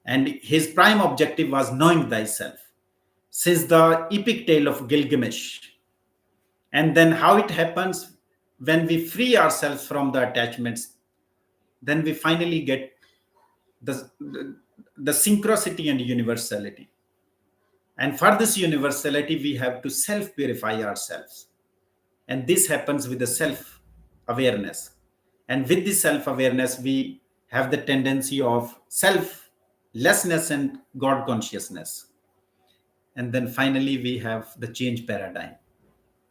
And his prime objective was knowing thyself. Since the epic tale of Gilgamesh. And then how it happens when we free ourselves from the attachments, then we finally get the synchronicity and universality. And for this universality, we have to self-purify ourselves. And this happens with the self-awareness. And with this self-awareness, we have the tendency of selflessness and God consciousness. And then finally, we have the change paradigm.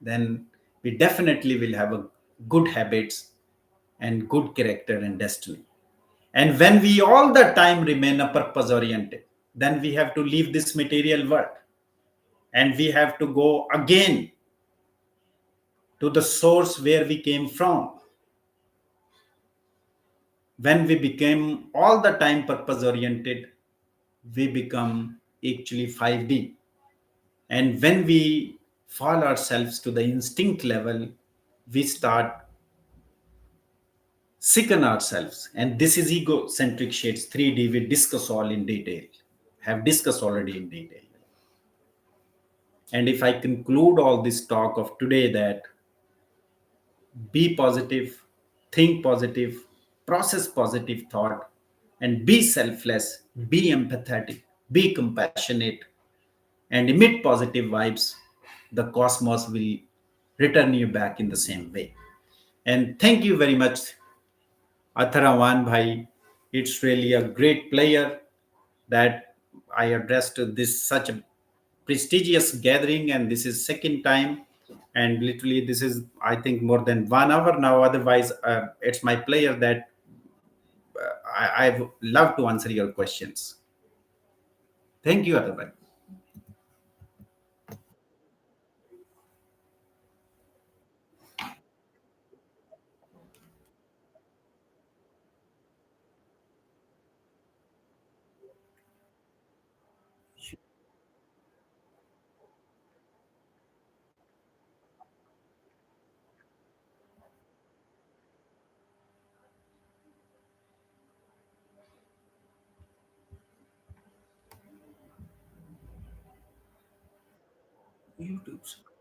Then we definitely will have a good habits and good character and destiny. And when we all the time remain a purpose oriented, then we have to leave this material world and we have to go again to the source where we came from. When we became all the time purpose oriented, we become actually 5D. And when we fall ourselves to the instinct level, we start sicken ourselves. And this is egocentric shades 3D. We discuss all in detail. have discussed already in detail. And if I conclude all this talk of today, that be positive, think positive, process positive thought, and be selfless, be empathetic, be compassionate, and emit positive vibes, the cosmos will return you back in the same way. And thank you very much, Atharawan Bhai. It's really a great player that I addressed this such a prestigious gathering, and this is second time, and literally this is I think more than 1 hour now. Otherwise, it's my player that I love to answer your questions. Thank you, Athar Bhai. YouTube.